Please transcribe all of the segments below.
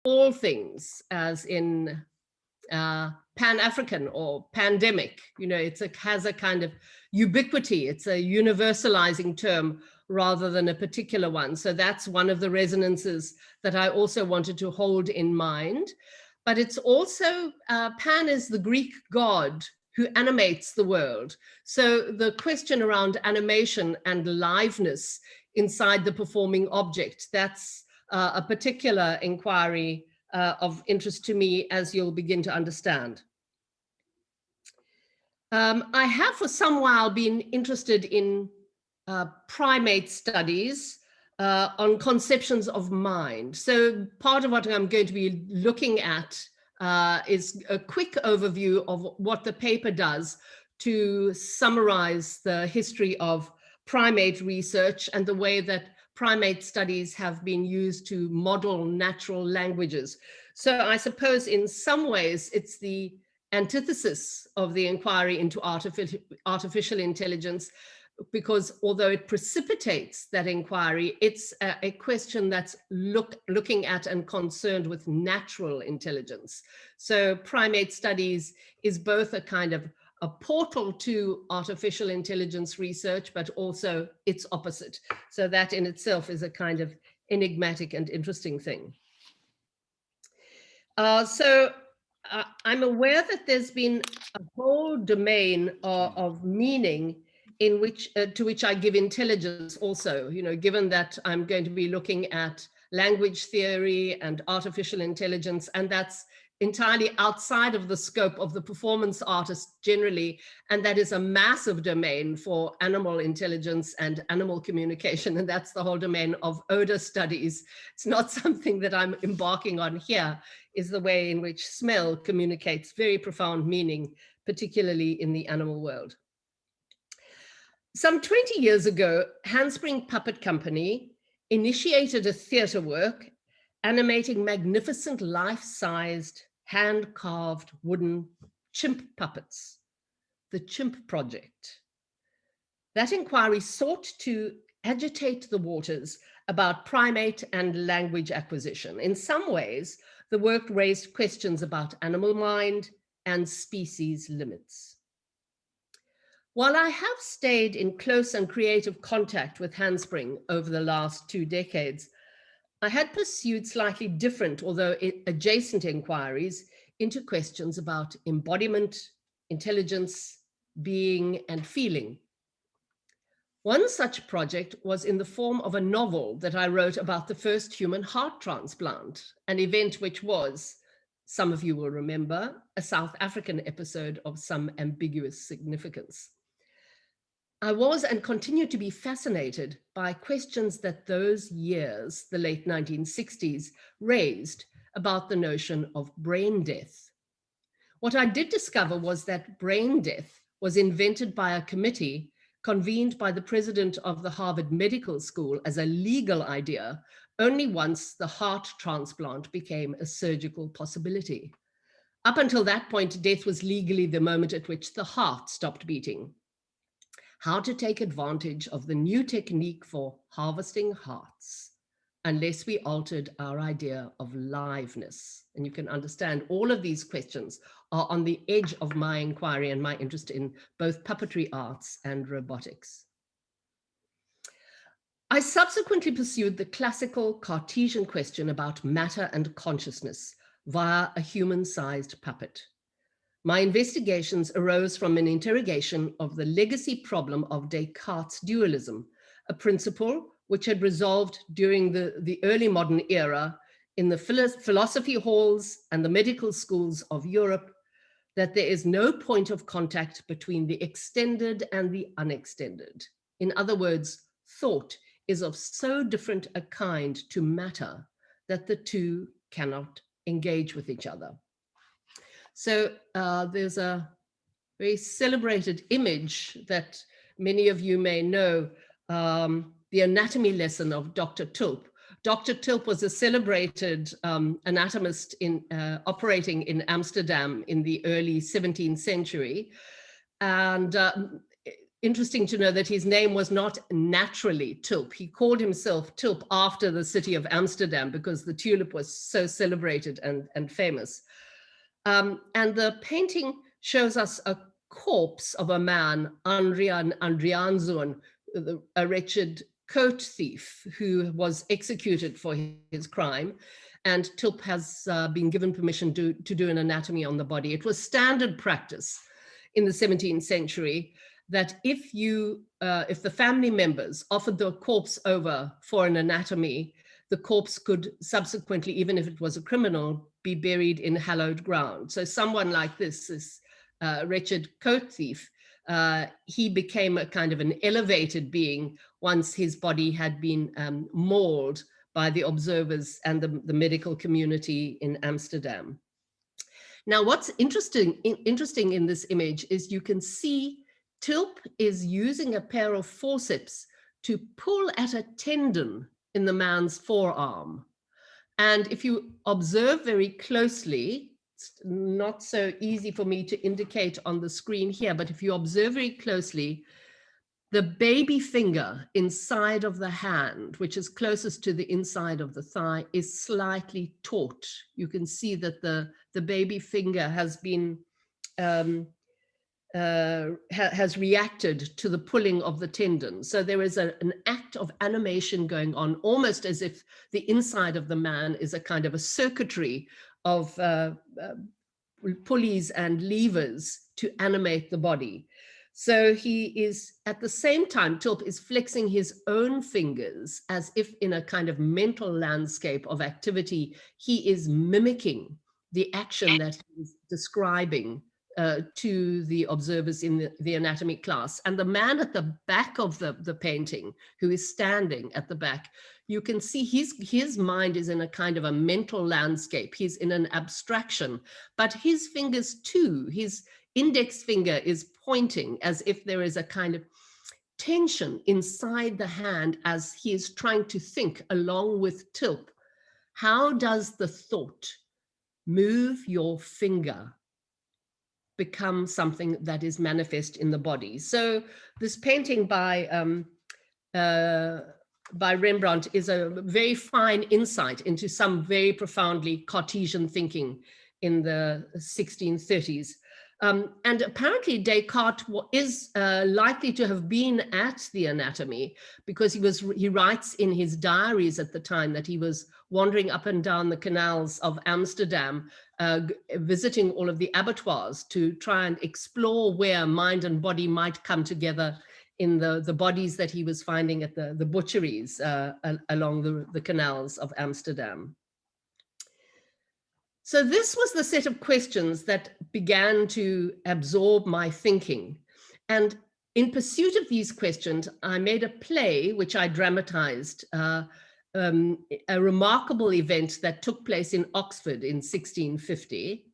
all things, as in Pan-African or pandemic. You know, has a kind of ubiquity. It's a universalizing term rather than a particular one. So that's one of the resonances that I also wanted to hold in mind. But it's also, Pan is the Greek god who animates the world. So the question around animation and liveness inside the performing object, that's a particular inquiry of interest to me, as you'll begin to understand. I have for some while been interested in primate studies on conceptions of mind. So part of what I'm going to be looking at is a quick overview of what the paper does to summarize the history of primate research and the way that primate studies have been used to model natural languages. So I suppose in some ways it's the antithesis of the inquiry into artificial intelligence, because although it precipitates that inquiry, it's a question that's looking at and concerned with natural intelligence. So primate studies is both a kind of a portal to artificial intelligence research, but also its opposite. So that in itself is a kind of enigmatic and interesting thing. I'm aware that there's been a whole domain of meaning in which to which I give intelligence also, you know, given that I'm going to be looking at language theory and artificial intelligence, and that's entirely outside of the scope of the performance artist generally, and that is a massive domain for animal intelligence and animal communication, and that's the whole domain of odor studies. It's not something that I'm embarking on here, is the way in which smell communicates very profound meaning, particularly in the animal world. Some 20 years ago, Handspring Puppet Company initiated a theater work animating magnificent life-sized, hand-carved wooden chimp puppets, the Chimp Project. That inquiry sought to agitate the waters about primate and language acquisition. In some ways, the work raised questions about animal mind and species limits. While I have stayed in close and creative contact with Handspring over the last 2 decades, I had pursued slightly different, although adjacent inquiries into questions about embodiment, intelligence, being, and feeling. One such project was in the form of a novel that I wrote about the first human heart transplant, an event which was, some of you will remember, a South African episode of some ambiguous significance. I was and continue to be fascinated by questions that those years, the late 1960s, raised about the notion of brain death. What I did discover was that brain death was invented by a committee convened by the president of the Harvard Medical School as a legal idea only once the heart transplant became a surgical possibility. Up until that point, death was legally the moment at which the heart stopped beating. How to take advantage of the new technique for harvesting hearts unless we altered our idea of liveness. And you can understand all of these questions are on the edge of my inquiry and my interest in both puppetry arts and robotics. I subsequently pursued the classical Cartesian question about matter and consciousness via a human-sized puppet. My investigations arose from an interrogation of the legacy problem of Descartes' dualism, a principle which had resolved during the early modern era in the philosophy halls and the medical schools of Europe, that there is no point of contact between the extended and the unextended. In other words, thought is of so different a kind to matter that the two cannot engage with each other. So there's a very celebrated image that many of you may know, the anatomy lesson of Dr. Tulp. Dr. Tulp was a celebrated anatomist operating in Amsterdam in the early 17th century. And interesting to know that his name was not naturally Tulp. He called himself Tulp after the city of Amsterdam because the tulip was so celebrated and famous. And the painting shows us a corpse of a man, Andriaanzoon, a wretched coat thief who was executed for his crime. And Tulp has been given permission to do an anatomy on the body. It was standard practice in the 17th century that if the family members offered the corpse over for an anatomy, the corpse could subsequently, even if it was a criminal, be buried in hallowed ground. So someone like this wretched coat thief, he became a kind of an elevated being once his body had been mauled by the observers and the medical community in Amsterdam. Now, what's interesting in this image is you can see Tulp is using a pair of forceps to pull at a tendon in the man's forearm. And if you observe very closely, it's not so easy for me to indicate on the screen here, but if you observe very closely, the baby finger inside of the hand, which is closest to the inside of the thigh, is slightly taut. You can see that the baby finger has been has reacted to the pulling of the tendon. So there is an act of animation going on, almost as if the inside of the man is a kind of a circuitry of pulleys and levers to animate the body. So he is, at the same time, Tulp is flexing his own fingers as if in a kind of mental landscape of activity, he is mimicking the action that he's describing to the observers in the anatomy class. And the man at the back of the painting, who is standing at the back, you can see his mind is in a kind of a mental landscape. He's in an abstraction, but his fingers too, his index finger is pointing as if there is a kind of tension inside the hand as he is trying to think along with Tulp. How does the thought, move your finger, become something that is manifest in the body? So this painting by Rembrandt is a very fine insight into some very profoundly Cartesian thinking in the 1630s. And apparently Descartes is likely to have been at the anatomy because he writes in his diaries at the time that he was wandering up and down the canals of Amsterdam, visiting all of the abattoirs to try and explore where mind and body might come together in the bodies that he was finding at the butcheries along the canals of Amsterdam. So this was the set of questions that began to absorb my thinking. And in pursuit of these questions, I made a play which I dramatized, a remarkable event that took place in Oxford in 1650.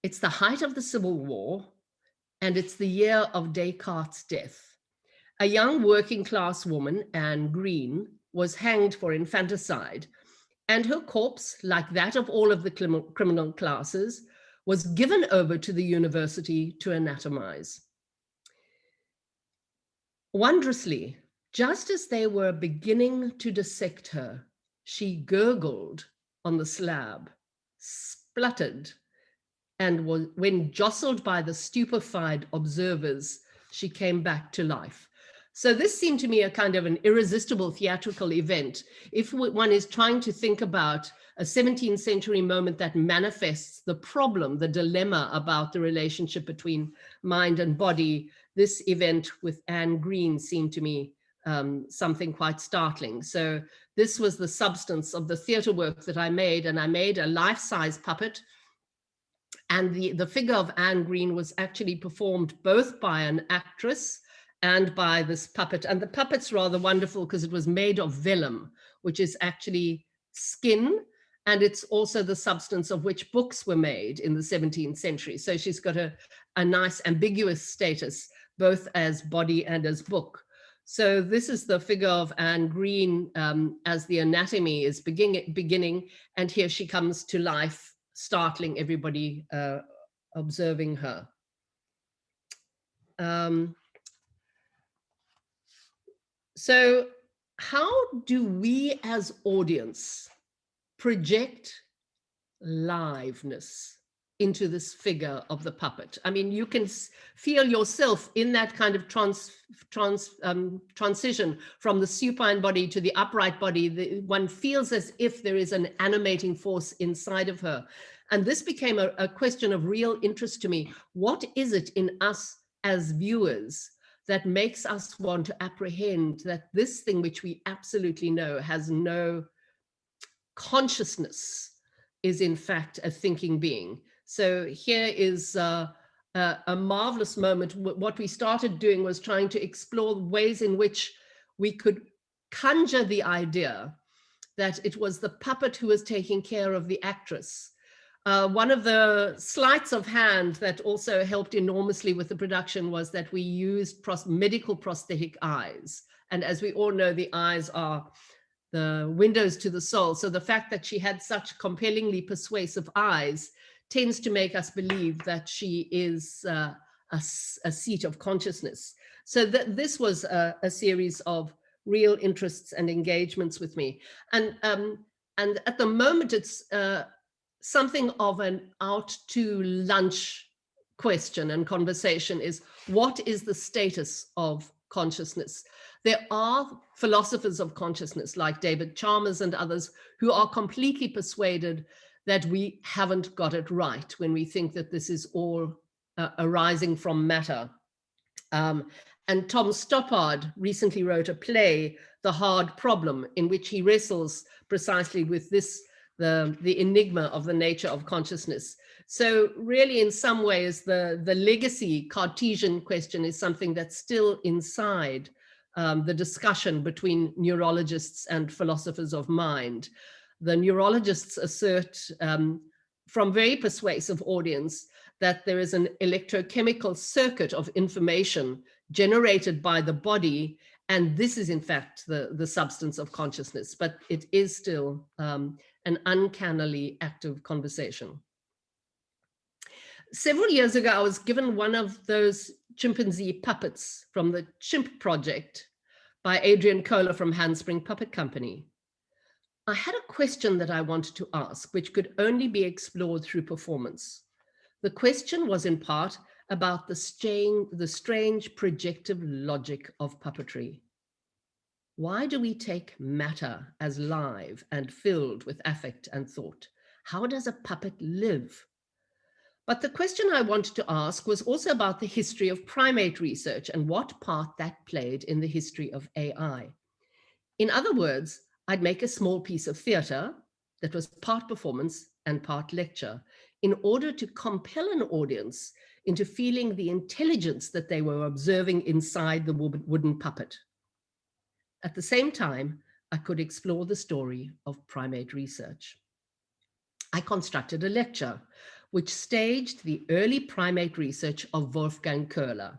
It's the height of the Civil War, and it's the year of Descartes' death. A young working class woman, Anne Green, was hanged for infanticide, and her corpse, like that of all of the criminal classes, was given over to the university to anatomize. Wondrously, just as they were beginning to dissect her, she gurgled on the slab, spluttered, and when jostled by the stupefied observers, she came back to life. So this seemed to me a kind of an irresistible theatrical event. If one is trying to think about a 17th century moment that manifests the problem, the dilemma about the relationship between mind and body, this event with Anne Green seemed to me something quite startling. So this was the substance of the theater work that I made, and I made a life-size puppet. And the figure of Anne Green was actually performed both by an actress and by this puppet. And the puppet's rather wonderful because it was made of vellum, which is actually skin, and it's also the substance of which books were made in the 17th century. So she's got a nice ambiguous status, both as body and as book. So this is the figure of Anne Green as the anatomy is beginning, and here she comes to life, startling everybody observing her. So how do we as audience project liveness into this figure of the puppet? I mean, you can feel yourself in that kind of transition from the supine body to the upright body. One feels as if there is an animating force inside of her. And this became a question of real interest to me. What is it in us as viewers that makes us want to apprehend that this thing which we absolutely know has no consciousness is in fact a thinking being? So here is a marvelous moment. What we started doing was trying to explore ways in which we could conjure the idea that it was the puppet who was taking care of the actress. One of the sleights of hand that also helped enormously with the production was that we used medical prosthetic eyes. And as we all know, the eyes are the windows to the soul. So the fact that she had such compellingly persuasive eyes tends to make us believe that she is a seat of consciousness. So this was a series of real interests and engagements with me. And at the moment, it's something of an out to lunch question and conversation is, what is the status of consciousness? There are philosophers of consciousness like David Chalmers and others who are completely persuaded that we haven't got it right when we think that this is all arising from matter. And Tom Stoppard recently wrote a play, The Hard Problem, in which he wrestles precisely with this, the enigma of the nature of consciousness. So really, in some ways, the legacy Cartesian question is something that's still inside the discussion between neurologists and philosophers of mind. The neurologists assert from very persuasive audience that there is an electrochemical circuit of information generated by the body, and this is in fact the substance of consciousness, but it is still an uncannily active conversation. Several years ago, I was given one of those chimpanzee puppets from the Chimp Project by Adrian Kohler from Handspring Puppet Company. I had a question that I wanted to ask, which could only be explored through performance. The question was in part about the strange projective logic of puppetry. Why do we take matter as live and filled with affect and thought? How does a puppet live? But the question I wanted to ask was also about the history of primate research and what part that played in the history of AI. In other words, I'd make a small piece of theater that was part performance and part lecture in order to compel an audience into feeling the intelligence that they were observing inside the wooden puppet. At the same time, I could explore the story of primate research. I constructed a lecture which staged the early primate research of Wolfgang Köhler.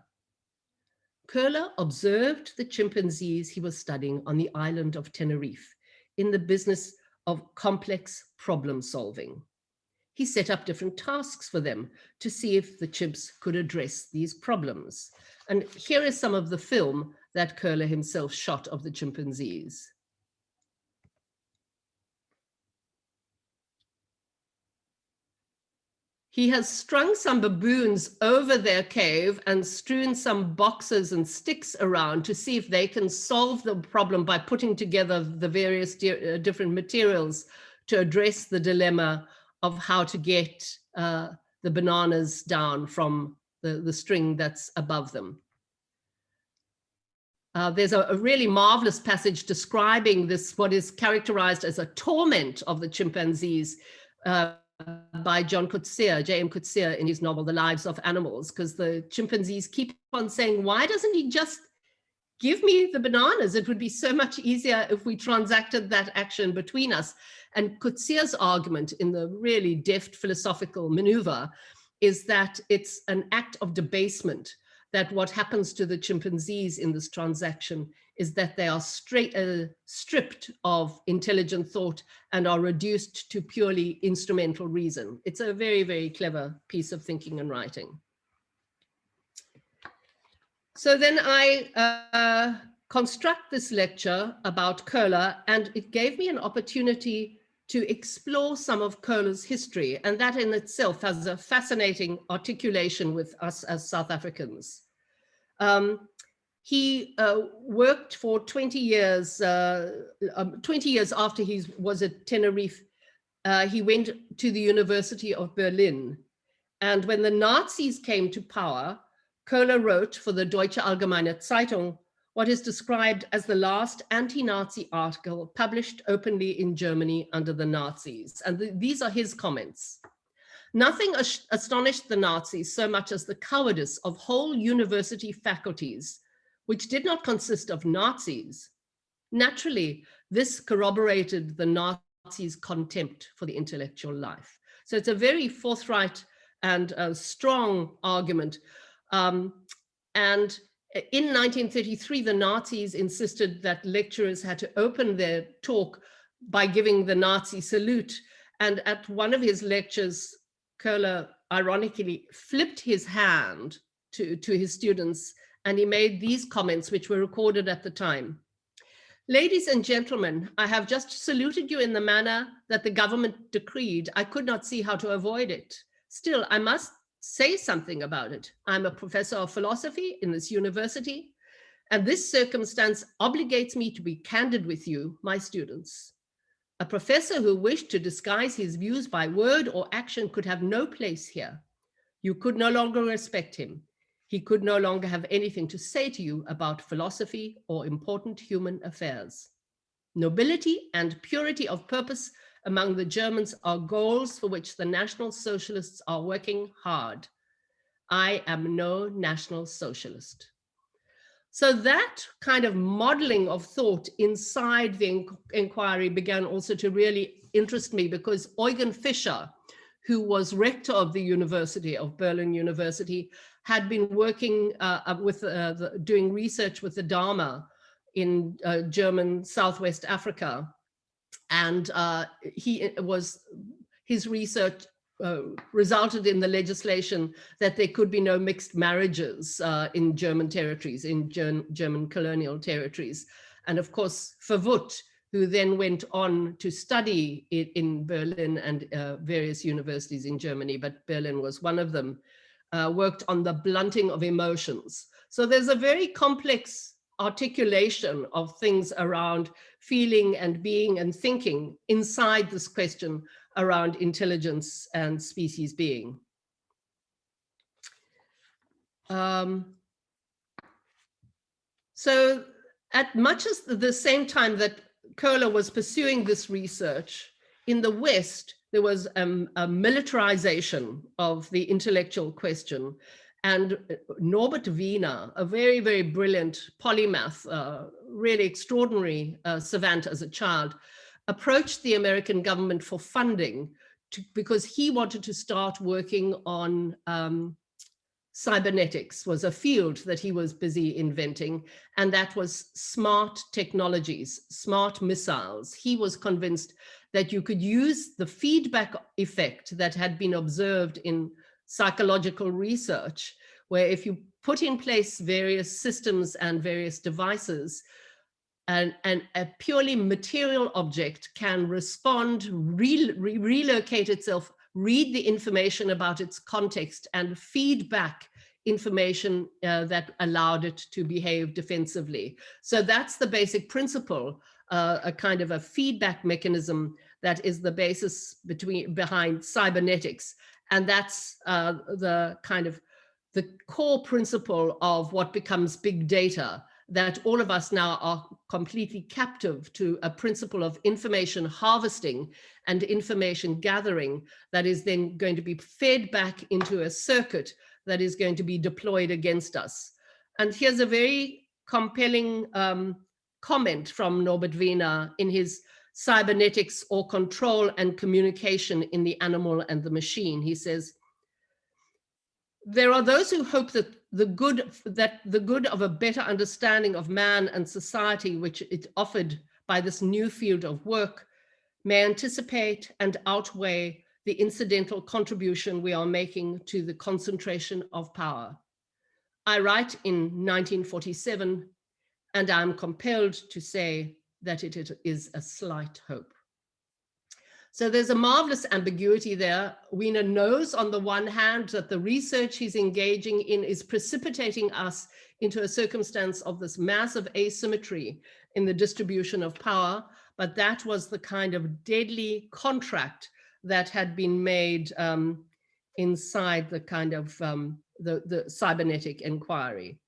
Köhler observed the chimpanzees he was studying on the island of Tenerife in the business of complex problem solving. He set up different tasks for them to see if the chimps could address these problems. And here is some of the film that Köhler himself shot of the chimpanzees. He has strung some baboons over their cave and strewn some boxes and sticks around to see if they can solve the problem by putting together the various different materials to address the dilemma of how to get the bananas down from the string that's above them. There's a really marvelous passage describing this, what is characterized as a torment of the chimpanzees, by J.M. Coetzee in his novel, The Lives of Animals, because the chimpanzees keep on saying, why doesn't he just give me the bananas? It would be so much easier if we transacted that action between us. And Coetzee's argument in the really deft philosophical maneuver is that it's an act of debasement, that what happens to the chimpanzees in this transaction is that they are stripped of intelligent thought and are reduced to purely instrumental reason. It's a very, very clever piece of thinking and writing. So then I construct this lecture about Köhler, and it gave me an opportunity to explore some of Köhler's history, and that in itself has a fascinating articulation with us as South Africans. He worked for 20 years, 20 years after he was at Tenerife. He went to the University of Berlin. And when the Nazis came to power, Köhler wrote for the Deutsche Allgemeine Zeitung what is described as the last anti-Nazi article published openly in Germany under the Nazis. And these are his comments. Nothing astonished the Nazis so much as the cowardice of whole university faculties, which did not consist of Nazis. Naturally, this corroborated the Nazis' contempt for the intellectual life. So it's a very forthright and strong argument. And in 1933, the Nazis insisted that lecturers had to open their talk by giving the Nazi salute. And at one of his lectures, Köhler ironically flipped his hand to his students, and he made these comments, which were recorded at the time. Ladies and gentlemen, I have just saluted you in the manner that the government decreed. I could not see how to avoid it. Still, I must say something about it. I'm a professor of philosophy in this university, and this circumstance obligates me to be candid with you, my students. A professor who wished to disguise his views by word or action could have no place here. You could no longer respect him. He could no longer have anything to say to you about philosophy or important human affairs. Nobility and purity of purpose among the Germans are goals for which the National Socialists are working hard. I am no National Socialist. So that kind of modeling of thought inside the inquiry began also to really interest me, because Eugen Fischer, who was rector of the University of Berlin University, had been working doing research with the Dharma in German Southwest Africa. And his research resulted in the legislation that there could be no mixed marriages in German territories, in German colonial territories. And of course, Verwoerd, who then went on to study in Berlin and various universities in Germany, but Berlin was one of them, worked on the blunting of emotions. So there's a very complex articulation of things around feeling and being and thinking inside this question around intelligence and species being. So at much as the same time that Köhler was pursuing this research, in the West, there was a militarization of the intellectual question. And Norbert Wiener, a very, very brilliant polymath, really extraordinary savant as a child, approached the American government for funding because he wanted to start working on cybernetics, was a field that he was busy inventing, and that was smart technologies, smart missiles. He was convinced that you could use the feedback effect that had been observed in psychological research, where if you put in place various systems and various devices, and a purely material object can respond, relocate itself, read the information about its context, and feed back information that allowed it to behave defensively. So that's the basic principle, a kind of a feedback mechanism that is the basis behind cybernetics. And that's the kind of the core principle of what becomes big data, that all of us now are completely captive to a principle of information harvesting and information gathering that is then going to be fed back into a circuit that is going to be deployed against us. And here's a very compelling comment from Norbert Wiener in his Cybernetics or Control and Communication in the Animal and the Machine. He says, there are those who hope that the good of a better understanding of man and society, which it offered by this new field of work, may anticipate and outweigh the incidental contribution we are making to the concentration of power. I write in 1947, And I'm compelled to say that it is a slight hope. So there's a marvelous ambiguity there. Wiener knows on the one hand that the research he's engaging in is precipitating us into a circumstance of this massive asymmetry in the distribution of power, but that was the kind of deadly contract that had been made inside the kind of the cybernetic inquiry.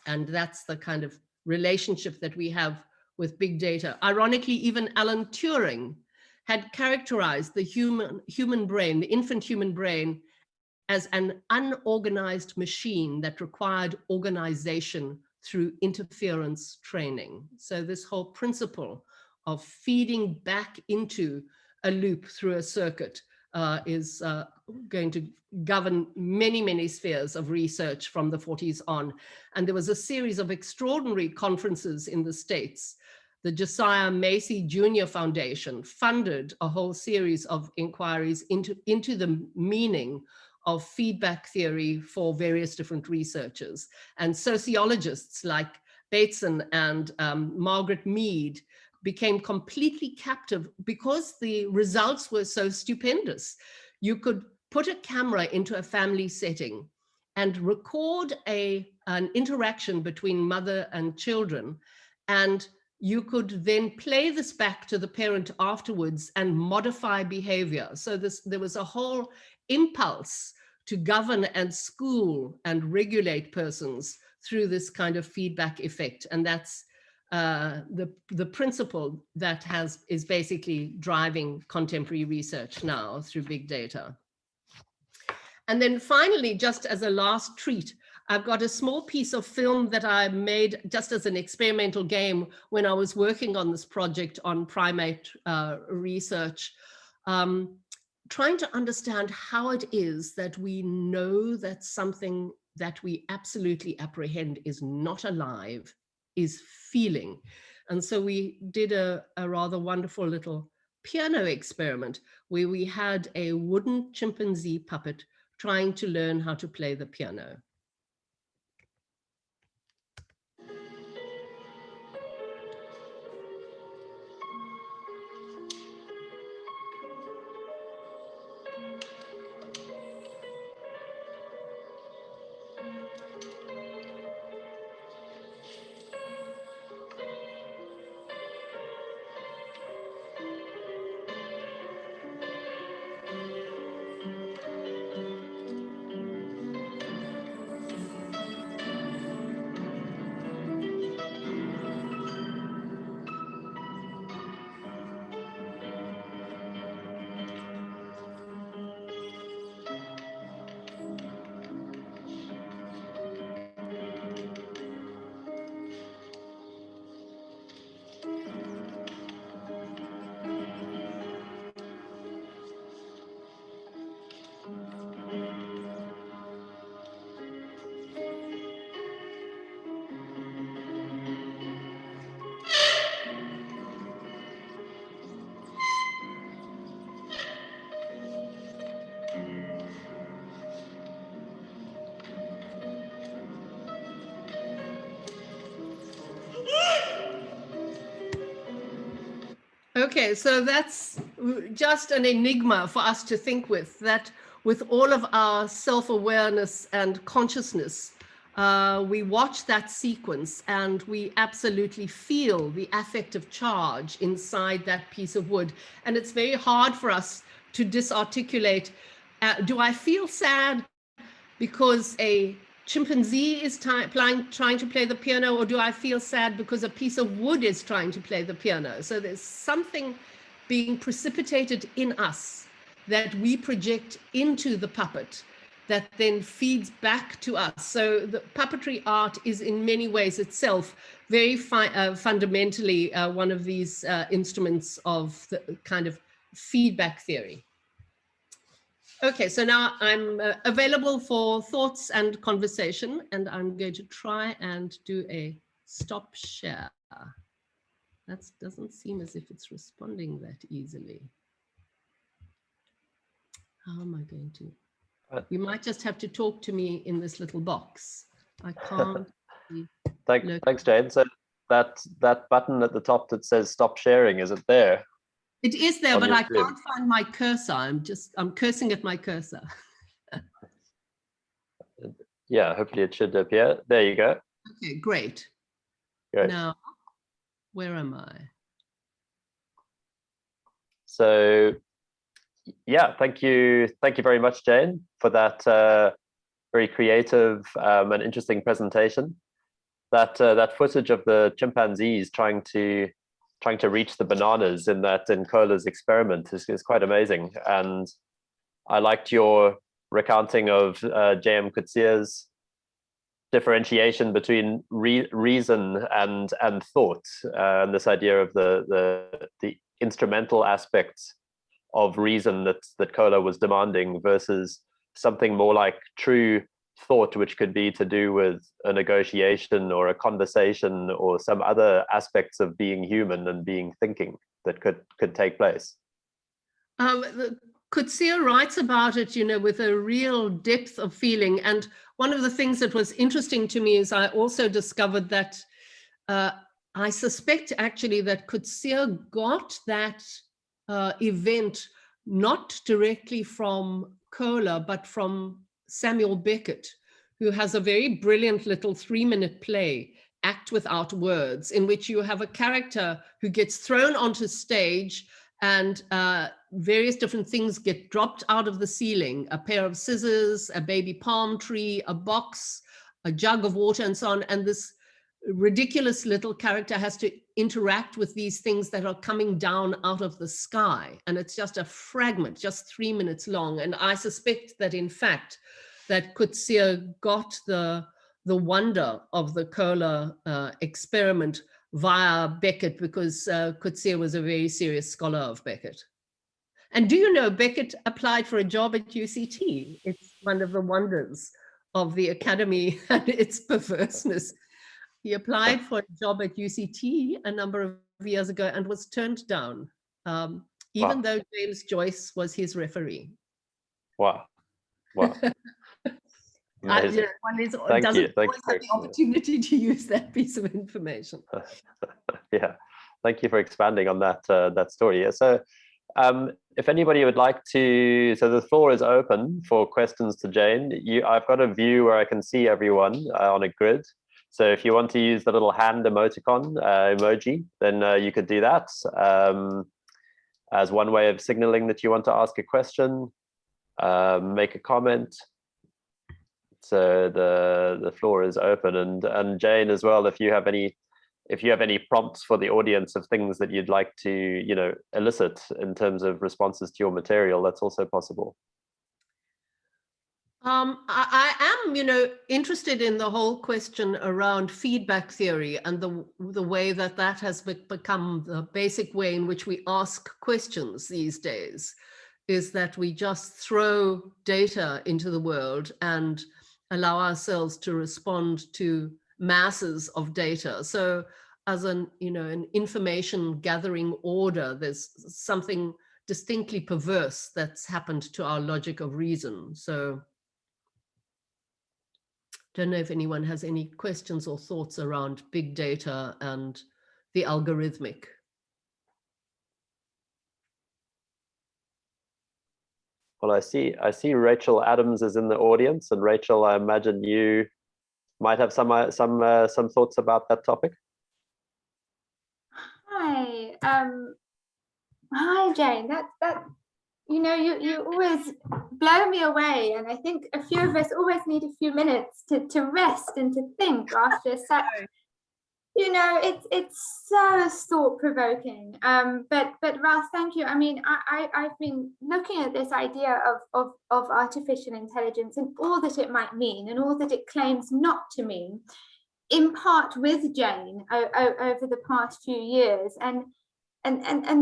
And that's the kind of relationship that we have with big data. Ironically, even Alan Turing had characterized the human brain, the infant human brain, as an unorganized machine that required organization through interference training. So this whole principle of feeding back into a loop through a circuit is going to govern many, many spheres of research from the 40s on. And there was a series of extraordinary conferences in the States. The Josiah Macy Jr. Foundation funded a whole series of inquiries into the meaning of feedback theory for various different researchers. And sociologists like Bateson and Margaret Mead became completely captive because the results were so stupendous. You could put a camera into a family setting and record an interaction between mother and children, and you could then play this back to the parent afterwards and modify behavior. So there was a whole impulse to govern and school and regulate persons through this kind of feedback effect. And that's the principle that is basically driving contemporary research now through big data. And then finally, just as a last treat, I've got a small piece of film that I made just as an experimental game when I was working on this project on primate research, trying to understand how it is that we know that something that we absolutely apprehend is not alive, is feeling. And so we did a rather wonderful little piano experiment where we had a wooden chimpanzee puppet trying to learn how to play the piano. Okay, so that's just an enigma for us to think with, that with all of our self-awareness and consciousness, we watch that sequence and we absolutely feel the affective charge inside that piece of wood. And it's very hard for us to disarticulate, do I feel sad because a chimpanzee is trying to play the piano, or do I feel sad because a piece of wood is trying to play the piano? So there's something being precipitated in us that we project into the puppet that then feeds back to us. So the puppetry art is in many ways itself very fundamentally one of these instruments of the kind of feedback theory. Okay, so now I'm available for thoughts and conversation, and I'm going to try and do a stop share. That doesn't seem as if it's responding that easily. How am I going to? You might just have to talk to me in this little box. I can't. Thanks, Jane. So that button at the top that says stop sharing, is it there? It is there, but I can't find my cursor. I'm cursing at my cursor. Yeah, hopefully it should appear. There you go. Okay, great. Now, where am I? So, yeah, thank you very much, Jane, for that very creative and interesting presentation. That footage of the chimpanzees trying to reach the bananas in Kohler's experiment is quite amazing, and I liked your recounting of J.M. Coetzee's differentiation between reason and thought, and this idea of the instrumental aspects of reason that Kohler was demanding versus something more like true thought, which could be to do with a negotiation or a conversation or some other aspects of being human and being thinking that could take place. Coetzee writes about it, with a real depth of feeling. And one of the things that was interesting to me is I also discovered that I suspect actually that Coetzee got that event not directly from Kohler, but from Samuel Beckett, who has a very brilliant little 3-minute play, Act Without Words, in which you have a character who gets thrown onto stage and various different things get dropped out of the ceiling, a pair of scissors, a baby palm tree, a box, a jug of water, and so on. And this ridiculous little character has to interact with these things that are coming down out of the sky. And it's just a fragment, just 3 minutes long. And I suspect that, in fact, that Coetzee got the wonder of the Kohler experiment via Beckett, because Coetzee was a very serious scholar of Beckett. And do you know, Beckett applied for a job at UCT. It's one of the wonders of the academy and its perverseness. He applied for a job at UCT a number of years ago and was turned down, even though James Joyce was his referee. Wow. One doesn't always have the opportunity to use that piece of information. Yeah, thank you for expanding on that story. So if anybody would like to, so the floor is open for questions to Jane. I've got a view where I can see everyone on a grid. So if you want to use the little hand emoticon emoji, then you could do that as one way of signaling that you want to ask a question, make a comment. So the floor is open, and Jane as well. If you have any prompts for the audience of things that you'd like to elicit in terms of responses to your material, that's also possible. I am, interested in the whole question around feedback theory and the way that has become the basic way in which we ask questions these days, is that we just throw data into the world and allow ourselves to respond to masses of data. So as an information gathering order, there's something distinctly perverse that's happened to our logic of reason. So don't know if anyone has any questions or thoughts around big data and the algorithmic. Well, I see Rachel Adams is in the audience, and Rachel, I imagine you might have some thoughts about that topic. Hi, hi Jane. That you always blow me away, and I think a few of us always need a few minutes to rest and to think after such. It's so thought-provoking. But Ralph, thank you. I mean, I've been looking at this idea of artificial intelligence and all that it might mean and all that it claims not to mean, in part with Jane over the past few years. And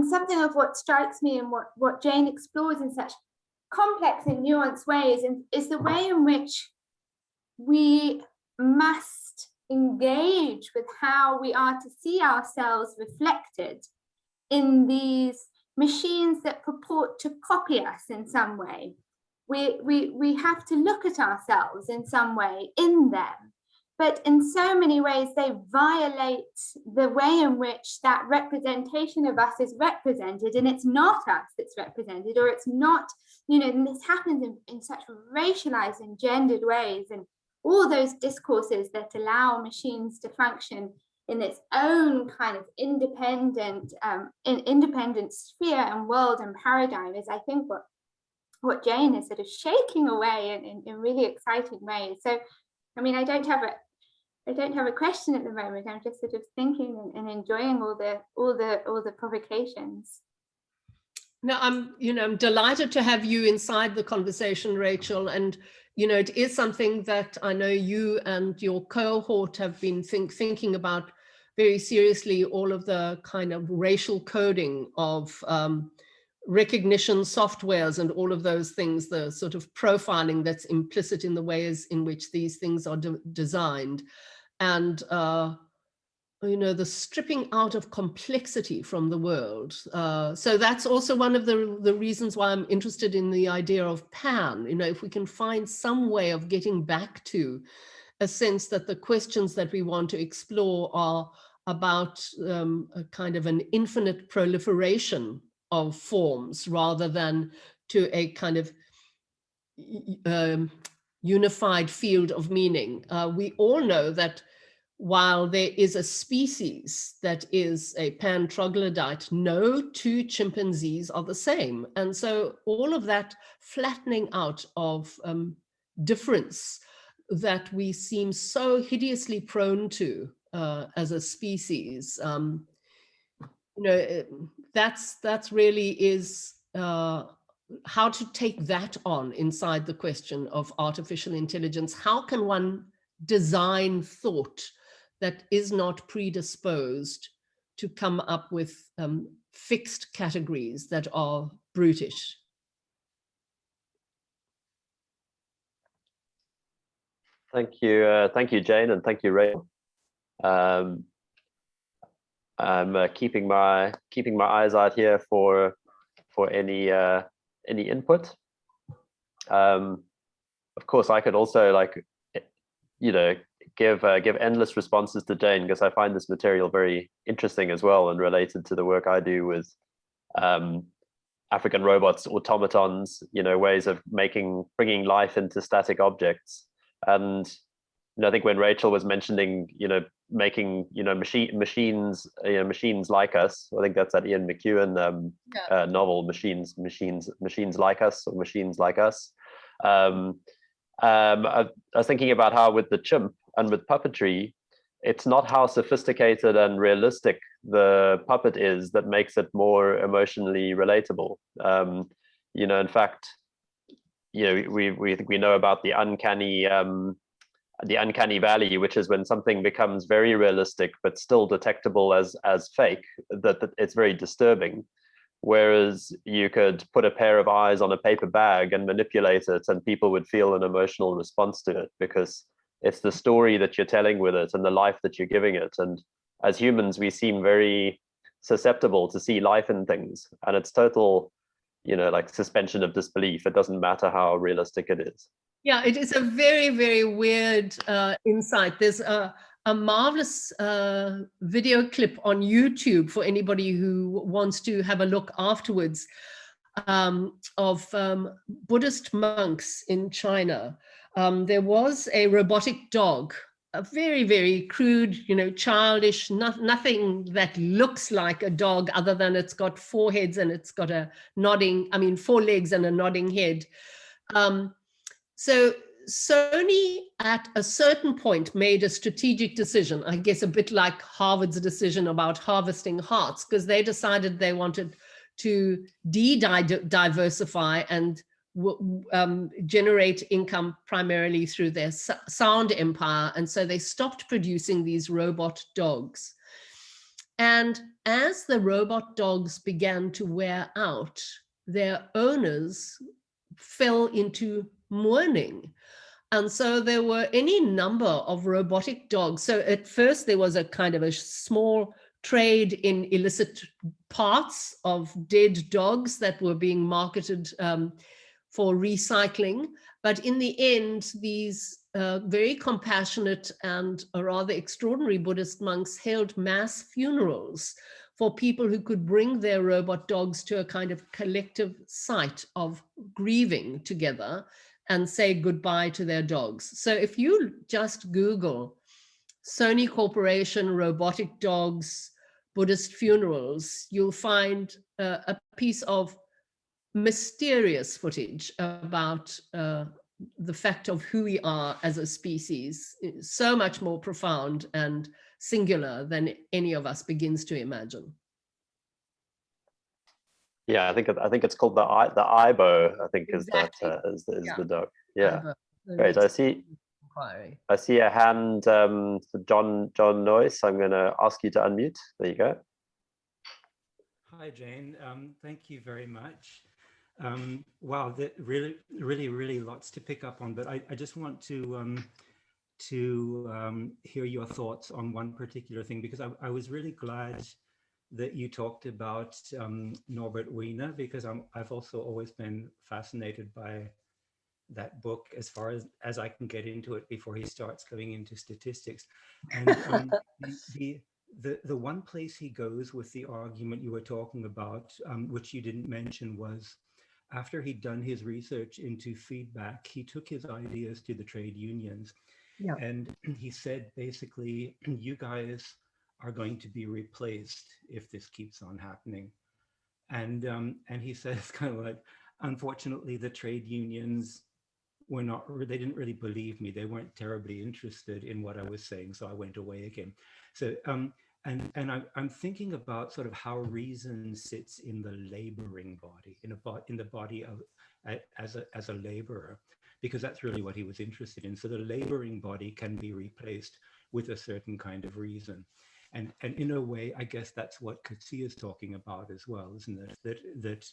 something of what strikes me and what Jane explores in such complex and nuanced ways is the way in which we must engage with how we are to see ourselves reflected in these machines that purport to copy us in some way. We have to look at ourselves in some way in them but in so many ways they violate the way in which that representation of us is represented, and it's not us that's represented, or it's not, you know, and this happens in such racialized and gendered ways, and all those discourses that allow machines to function in its own kind of independent sphere and world and paradigm is, I think, what Jane is sort of shaking away in really exciting ways. So, I mean, I don't have a question at the moment. I'm just sort of thinking and enjoying all the provocations. No, I'm delighted to have you inside the conversation, Rachel. And, it is something that I know you and your cohort have been thinking about very seriously, all of the kind of racial coding of recognition softwares and all of those things, the sort of profiling that's implicit in the ways in which these things are designed. And, the stripping out of complexity from the world. So that's also one of the reasons why I'm interested in the idea of pan. If we can find some way of getting back to a sense that the questions that we want to explore are about a kind of an infinite proliferation of forms rather than to a kind of unified field of meaning. We all know that while there is a species that is a pan-troglodyte, no two chimpanzees are the same. And so all of that flattening out of difference that we seem so hideously prone to as a species, that's really is how to take that on inside the question of artificial intelligence. How can one design thought that is not predisposed to come up with fixed categories that are brutish? Thank you, Jane, and thank you, Rachel. I'm keeping my eyes out here for any input. Of course, I could also give endless responses to Jane, because I find this material very interesting as well and related to the work I do with African robots, automatons, ways of bringing life into static objects. And I think when Rachel was mentioning, making machines like us, I think that's that Ian McEwan novel, machines like us, or machines like us. I was thinking about how with the chimp and with puppetry, it's not how sophisticated and realistic the puppet is that makes it more emotionally relatable. In fact, we know about the uncanny valley, which is when something becomes very realistic but still detectable as fake. That it's very disturbing. Whereas you could put a pair of eyes on a paper bag and manipulate it, and people would feel an emotional response to it, because it's the story that you're telling with it and the life that you're giving it. And as humans, we seem very susceptible to see life in things, and it's total, like suspension of disbelief. It doesn't matter how realistic it is. Yeah, it is a very, very weird insight. There's a marvelous video clip on YouTube for anybody who wants to have a look afterwards of Buddhist monks in China. There was a robotic dog, a very, very crude, childish, nothing that looks like a dog other than it's got four heads and it's got four legs and a nodding head. So Sony at a certain point made a strategic decision, I guess a bit like Harvard's decision about harvesting hearts, because they decided they wanted to diversify and generate income primarily through their sound empire. And so they stopped producing these robot dogs. And as the robot dogs began to wear out, their owners fell into mourning. And so there were any number of robotic dogs. So at first there was a kind of a small trade in illicit parts of dead dogs that were being marketed for recycling. But in the end, these very compassionate and rather extraordinary Buddhist monks held mass funerals for people who could bring their robot dogs to a kind of collective site of grieving together and say goodbye to their dogs. So if you just Google Sony Corporation robotic dogs Buddhist funerals, you'll find a piece of mysterious footage about the fact of who we are as a species, so much more profound and singular than any of us begins to imagine. Yeah, I think it's called the Ibo. I think Exactly. is Yeah. the dog. Yeah, Ibo. great. I see a hand for John Noyce. I'm going to ask you to unmute. There you go. Hi, Jane. Thank you very much. Wow, that really lots to pick up on, but I just want to hear your thoughts on one particular thing, because I was really glad that you talked about Norbert Wiener, because I've also always been fascinated by that book as far as I can get into it before he starts going into statistics. And the one place he goes with the argument you were talking about, which you didn't mention, was after he'd done his research into feedback, he took his ideas to the trade unions. Yeah. And he said, basically, you guys are going to be replaced if this keeps on happening. And he says, kind of like, unfortunately, the trade unions they didn't really believe me. They weren't terribly interested in what I was saying, so I went away again. So and I'm thinking about sort of how reason sits in the laboring body, in the body of as a laborer, because that's really what he was interested in. So the laboring body can be replaced with a certain kind of reason. And in a way, I guess that's what Coetzee is talking about as well, isn't it? That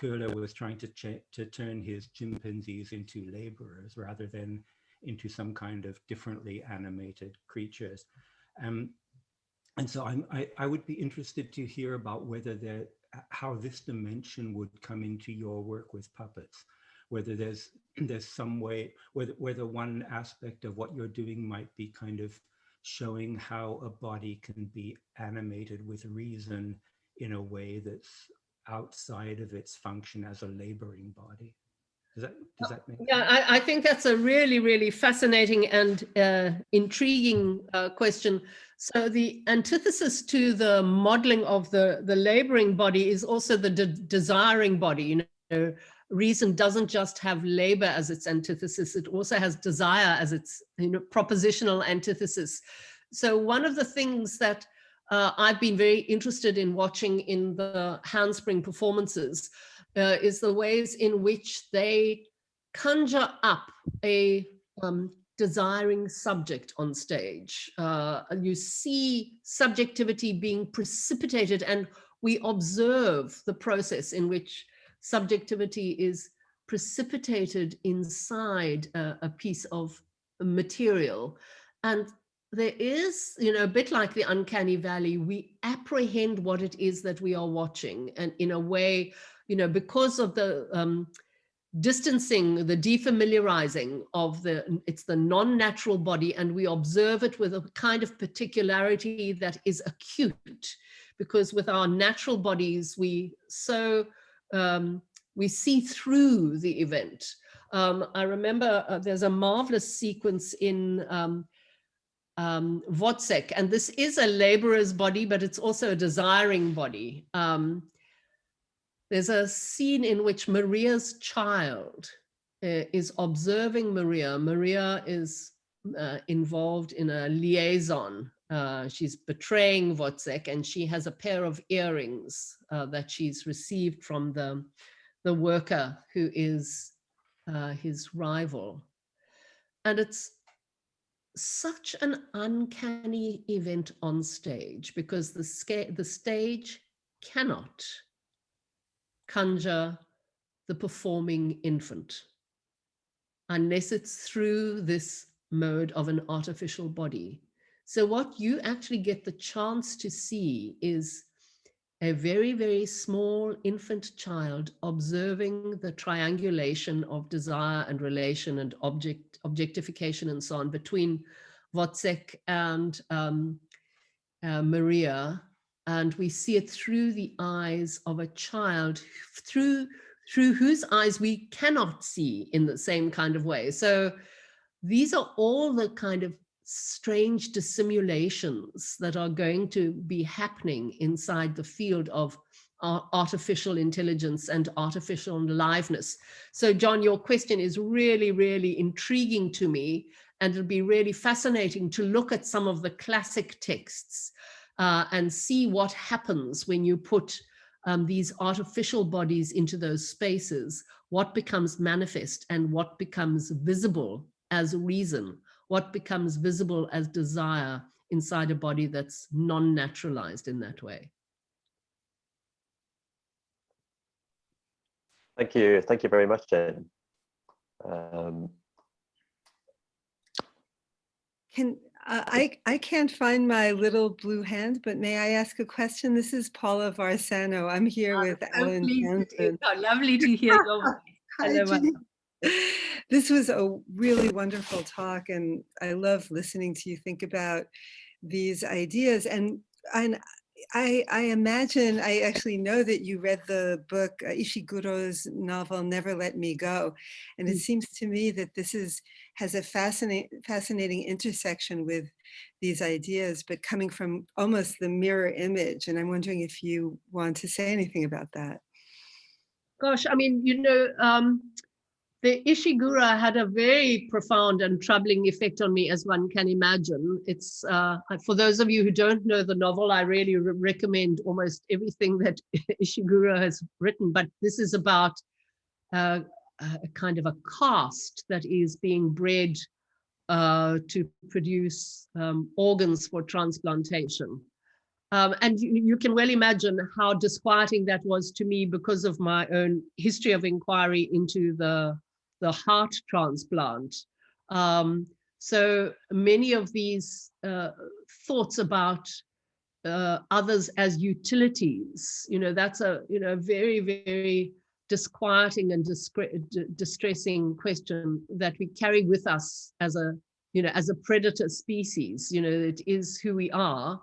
Köhler was trying to turn his chimpanzees into laborers rather than into some kind of differently animated creatures. And so I would be interested to hear about how this dimension would come into your work with puppets, whether there's some way, whether one aspect of what you're doing might be kind of showing how a body can be animated with reason in a way that's outside of its function as a laboring body. Does that make sense? Yeah, I think that's a really fascinating and intriguing question. So the antithesis to the modeling of the laboring body is also the desiring body. You know, reason doesn't just have labor as its antithesis, it also has desire as its propositional antithesis. So one of the things that I've been very interested in watching in the handspring performances is the ways in which they conjure up a desiring subject on stage. You see subjectivity being precipitated, and we observe the process in which subjectivity is precipitated inside a piece of material. And there is, a bit like the Uncanny Valley, we apprehend what it is that we are watching. And in a way, because of the distancing, the defamiliarizing of it's the non-natural body, and we observe it with a kind of particularity that is acute, because with our natural bodies, we see through the event. I remember there's a marvelous sequence in Wozzeck, and this is a laborer's body, but it's also a desiring body. There's a scene in which Maria's child is observing Maria. Maria is involved in a liaison. She's betraying Wozzeck, and she has a pair of earrings that she's received from the worker who is his rival. And it's such an uncanny event on stage, because the stage cannot conjure the performing infant unless it's through this mode of an artificial body. So what you actually get the chance to see is a very, very small infant child observing the triangulation of desire and relation and objectification and so on between Wozzeck and Maria. And we see it through the eyes of a child, through whose eyes we cannot see in the same kind of way. So these are all the kind of strange dissimulations that are going to be happening inside the field of artificial intelligence and artificial aliveness. So John, your question is really, really intriguing to me, and it'll be really fascinating to look at some of the classic texts and see what happens when you put these artificial bodies into those spaces, what becomes manifest and what becomes visible as reason, what becomes visible as desire inside a body that's non-naturalized in that way. Thank you very much, Jane. I can't find my little blue hand, but may I ask a question? This is Paula Varsano. I'm here with Alan Townsend. Lovely to hear your voice. Hi, Jane. This was a really wonderful talk, and I love listening to you think about these ideas. And I imagine, I actually know that you read the book, Ishiguro's novel, Never Let Me Go. And it seems to me that this has a fascinating intersection with these ideas, but coming from almost the mirror image. And I'm wondering if you want to say anything about that. Gosh, I mean, you know, the Ishiguro had a very profound and troubling effect on me, as one can imagine. It's for those of you who don't know the novel, I really recommend almost everything that Ishiguro has written. But this is about a kind of a caste that is being bred to produce organs for transplantation. And you can well imagine how disquieting that was to me because of my own history of inquiry into the heart transplant. So many of these thoughts about others as utilities, you know, that's a very, very disquieting and distressing question that we carry with us as a predator species. You know, it is who we are.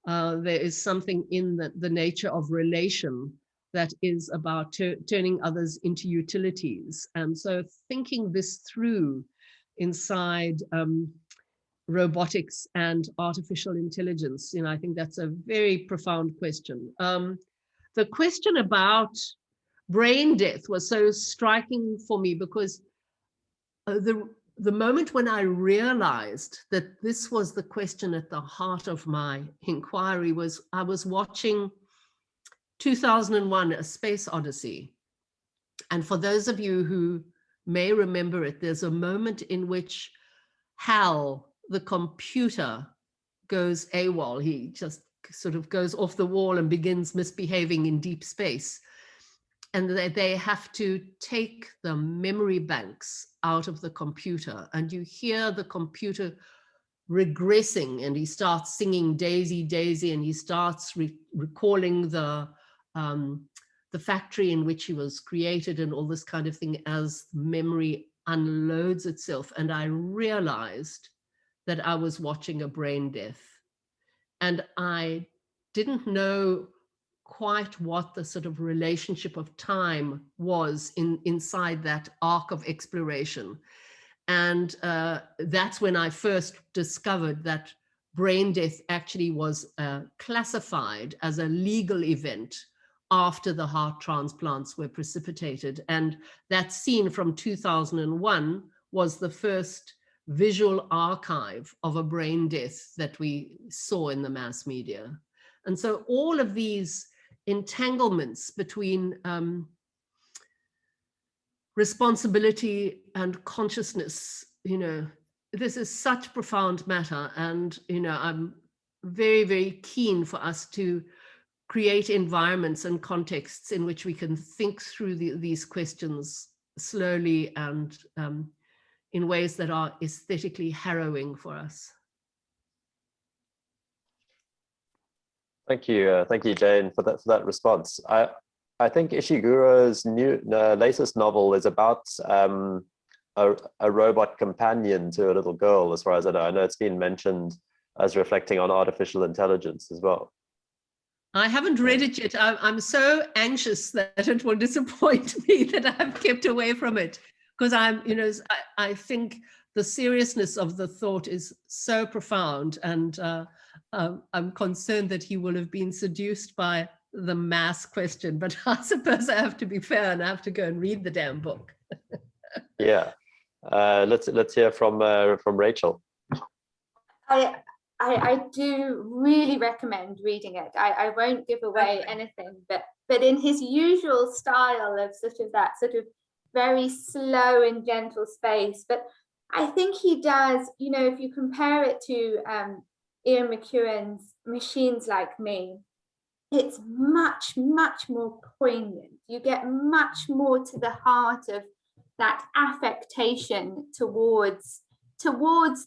There is something in the nature of relation that is about turning others into utilities. And so thinking this through inside robotics and artificial intelligence, you know, I think that's a very profound question. The question about brain death was so striking for me because the moment when I realized that this was the question at the heart of my inquiry was I was watching 2001, A Space Odyssey. And for those of you who may remember it, there's a moment in which Hal, the computer, goes AWOL. He just sort of goes off the wall and begins misbehaving in deep space. And they have to take the memory banks out of the computer. And you hear the computer regressing, and he starts singing Daisy, Daisy, and he starts recalling the factory in which he was created and all this kind of thing as memory unloads itself. And I realized that I was watching a brain death. And I didn't know quite what the sort of relationship of time was inside that arc of exploration. And that's when I first discovered that brain death actually was classified as a legal event after the heart transplants were precipitated. And that scene from 2001 was the first visual archive of a brain death that we saw in the mass media. And so all of these entanglements between responsibility and consciousness, you know, this is such profound matter. And, you know, I'm very, very keen for us to create environments and contexts in which we can think through these questions slowly and in ways that are aesthetically harrowing for us. Thank you, Jane, for that response. I think Ishiguro's latest novel is about a robot companion to a little girl, as far as I know. I know it's been mentioned as reflecting on artificial intelligence as well. I haven't read it yet. I'm so anxious that it will disappoint me that I've kept away from it, because I think the seriousness of the thought is so profound, and I'm concerned that he will have been seduced by the mass question. But I suppose I have to be fair and I have to go and read the damn book. Yeah, let's hear from Rachel. I do really recommend reading it. I won't give away anything, but in his usual style of that very slow and gentle space. But I think he does, if you compare it to Ian McEwan's Machines Like Me, it's much, much more poignant. You get much more to the heart of that affectation towards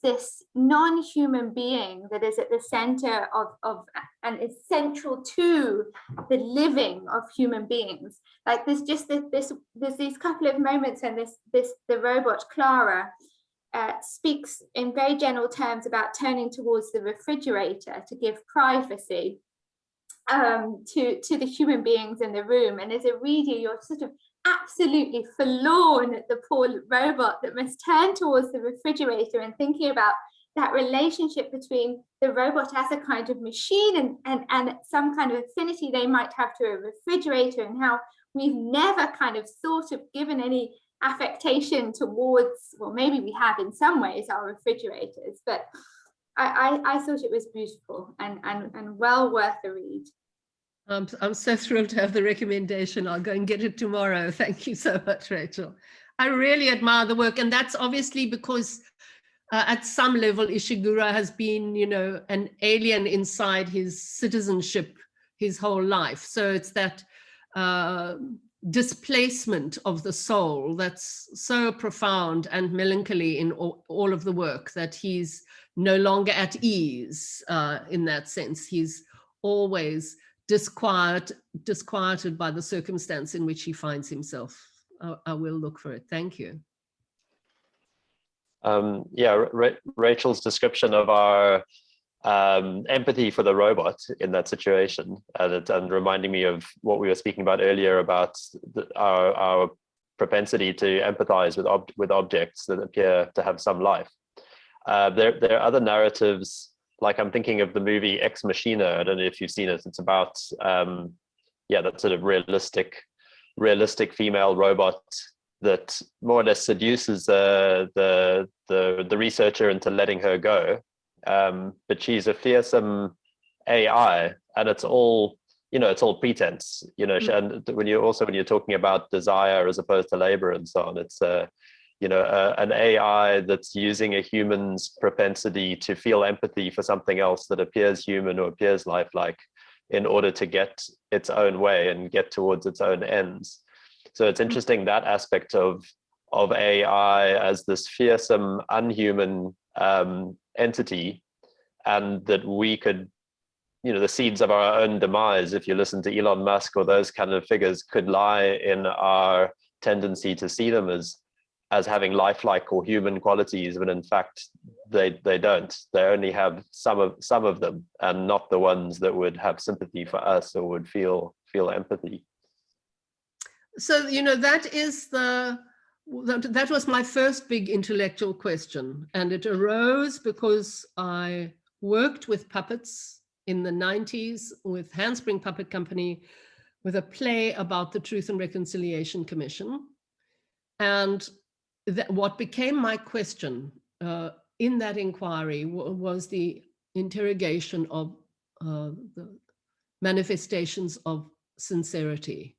this non-human being that is at the center of and is central to the living of human beings. Like there's these couple of moments when the robot Clara speaks in very general terms about turning towards the refrigerator to give privacy to the human beings in the room. And as a reader, you're sort of absolutely forlorn at the poor robot that must turn towards the refrigerator, and thinking about that relationship between the robot as a kind of machine and some kind of affinity they might have to a refrigerator, and how we've never kind of thought of given any affectation towards, well, maybe we have in some ways, our refrigerators. But I thought it was beautiful and well worth a read. I'm so thrilled to have the recommendation. I'll go and get it tomorrow. Thank you so much, Rachel. I really admire the work, and that's obviously because at some level Ishiguro has been, an alien inside his citizenship his whole life. So it's that displacement of the soul that's so profound and melancholy in all of the work, that he's no longer at ease in that sense. He's always disquieted by the circumstance in which he finds himself. I will look for it. Thank you. Rachel's description of our empathy for the robot in that situation, and reminding me of what we were speaking about earlier about our propensity to empathize with objects that appear to have some life. There are other narratives, like I'm thinking of the movie Ex Machina. I don't know if you've seen it. It's about that sort of realistic female robot that more or less seduces the researcher into letting her go. But she's a fearsome AI, and it's all pretense. And when you're talking about desire as opposed to labor and so on, it's an AI that's using a human's propensity to feel empathy for something else that appears human or appears lifelike in order to get its own way and get towards its own ends. So it's interesting, that aspect of AI as this fearsome, unhuman entity, and that we could, the seeds of our own demise, if you listen to Elon Musk or those kind of figures, could lie in our tendency to see them as having lifelike or human qualities, when in fact they don't. They only have some of them, and not the ones that would have sympathy for us or would feel empathy. So that was my first big intellectual question, and it arose because I worked with puppets in the 90s with Handspring Puppet Company, with a play about the Truth and Reconciliation Commission. And what became my question in that inquiry was the interrogation of the manifestations of sincerity.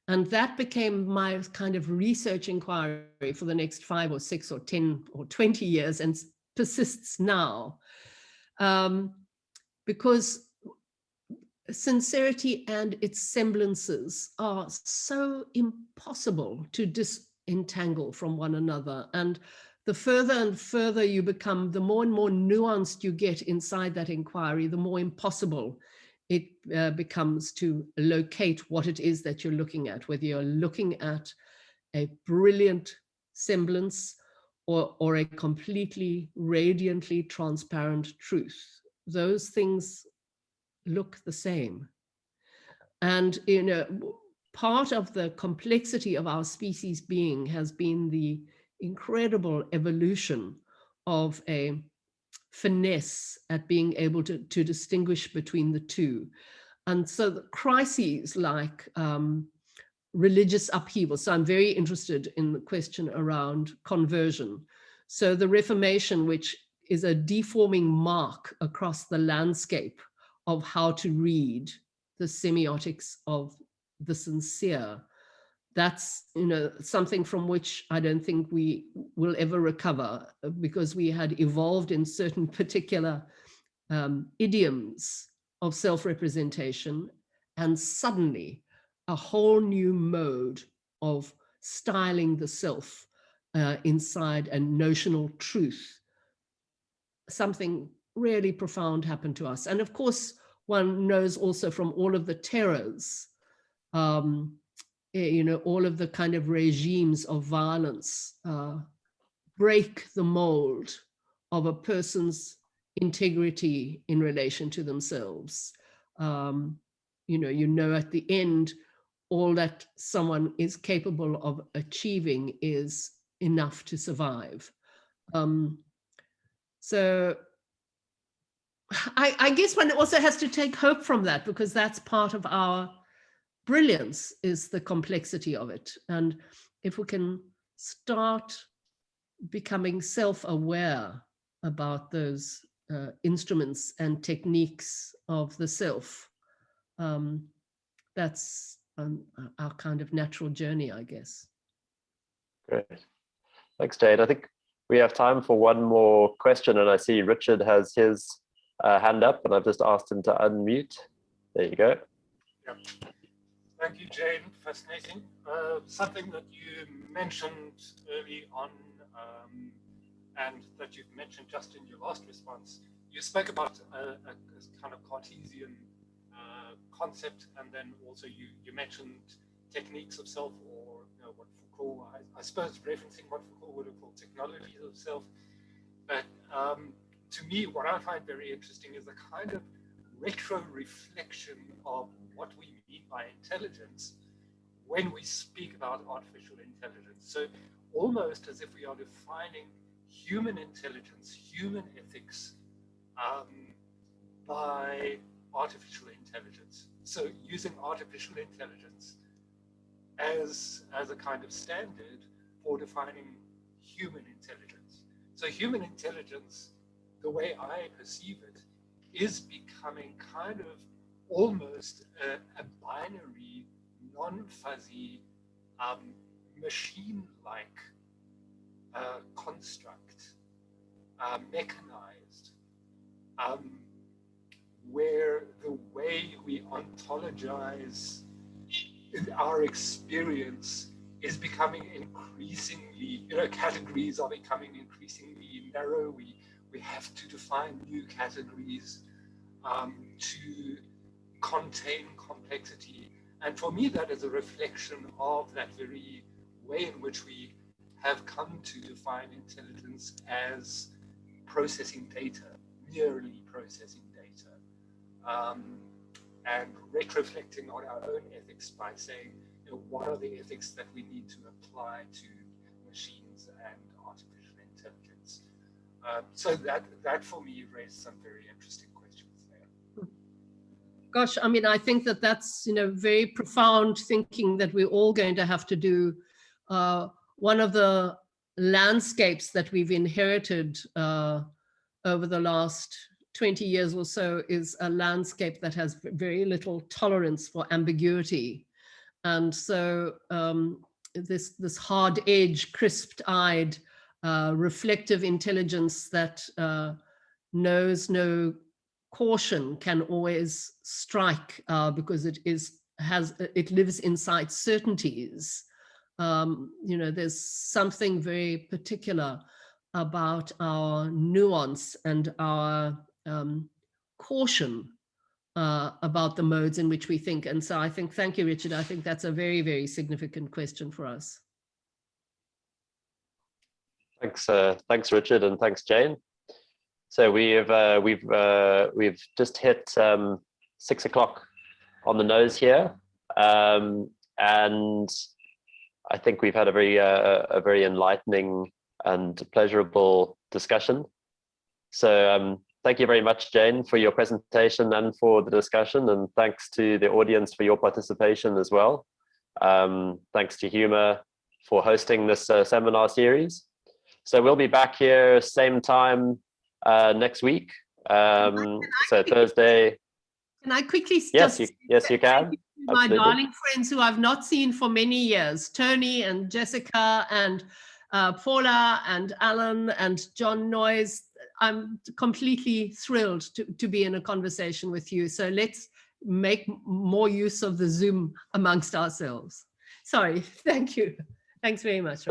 And that became my kind of research inquiry for the next 5 or 6 or 10 or 20 years, and persists now. Because sincerity and its semblances are so impossible to disentangle from one another. And the further and further you become, the more and more nuanced you get inside that inquiry, the more impossible it becomes to locate what it is that you're looking at, whether you're looking at a brilliant semblance or a completely radiantly transparent truth. Those things look the same. And, part of the complexity of our species being has been the incredible evolution of a finesse at being able to distinguish between the two. And so the crises like religious upheaval. So I'm very interested in the question around conversion. So the Reformation, which is a deforming mark across the landscape of how to read the semiotics of the sincere, that's something from which I don't think we will ever recover, because we had evolved in certain particular idioms of self-representation, and suddenly a whole new mode of styling the self inside a notional truth. Something really profound happened to us. And of course, one knows also from all of the terrors, all of the kind of regimes of violence break the mold of a person's integrity in relation to themselves. At the end, all that someone is capable of achieving is enough to survive. So I guess one also has to take hope from that, because that's part of our brilliance, is the complexity of it. And if we can start becoming self-aware about those instruments and techniques of the self, that's our kind of natural journey, I guess. Great. Thanks, Jade. I think we have time for one more question, and I see Richard has his hand up, and I've just asked him to unmute. There you go. Yeah. Thank you, Jane. Fascinating. Something that you mentioned early on, and that you've mentioned just in your last response, you spoke about a kind of Cartesian concept, and then also you mentioned techniques of self, or what Foucault, I suppose referencing what Foucault would have called technologies of self. But to me, what I find very interesting is a kind of retro-reflection of what we mean by intelligence when we speak about artificial intelligence. So almost as if we are defining human intelligence, human ethics, by artificial intelligence. So using artificial intelligence as a kind of standard for defining human intelligence. So human intelligence, the way I perceive it, is becoming kind of almost a binary, non-fuzzy, machine-like construct, mechanized, where the way we ontologize our experience is becoming increasingly, categories are becoming increasingly narrow. We have to define new categories to contain complexity. And for me, that is a reflection of that very way in which we have come to define intelligence as processing data, merely processing data, and retroflecting on our own ethics by saying, what are the ethics that we need to apply to machines and artificial intelligence? So that for me raised some very interesting questions there. Gosh, I mean, I think that's very profound thinking that we're all going to have to do. One of the landscapes that we've inherited over the last 20 years or so is a landscape that has very little tolerance for ambiguity. And so this hard-edged, crisp-eyed, reflective intelligence that knows no caution can always strike because it lives inside certainties. There's something very particular about our nuance and our caution about the modes in which we think. And so I think, thank you, Richard. I think that's a very, very significant question for us. Thanks, Richard, and thanks, Jane. So we've just hit 6 o'clock on the nose here, and I think we've had a very enlightening and pleasurable discussion. So thank you very much, Jane, for your presentation and for the discussion, and thanks to the audience for your participation as well. Thanks to Humor for hosting this seminar series. So we'll be back here same time next week. So Thursday. Can I quickly yes, you can. My darling friends who I've not seen for many years, Tony and Jessica and Paula and Alan and John Noyes. I'm completely thrilled to be in a conversation with you. So let's make more use of the Zoom amongst ourselves. Sorry, thank you. Thanks very much.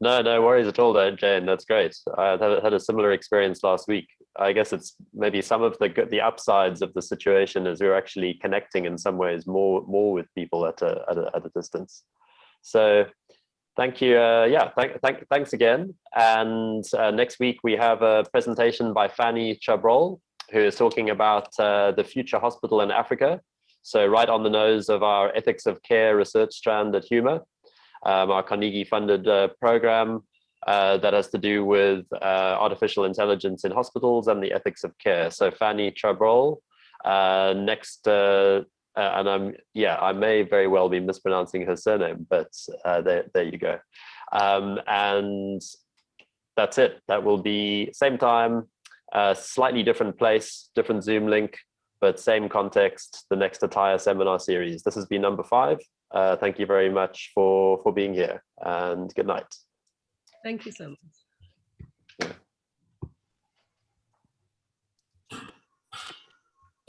No worries at all, Jane. That's great. I had a similar experience last week. I guess it's maybe some of the upsides of the situation is we're actually connecting in some ways more with people at a distance. So thank you. Thanks again. And next week we have a presentation by Fanny Chabrol, who is talking about the future hospital in Africa. So right on the nose of our ethics of care research strand at Humor. Our Carnegie-funded program that has to do with artificial intelligence in hospitals and the ethics of care. So Fanny Chabrol, next, and I may very well be mispronouncing her surname, but there you go. And that's it. That will be same time, slightly different place, different Zoom link, but same context, the next Attire seminar series. This has been number 5. Thank you very much for being here, and good night. Thank you so much.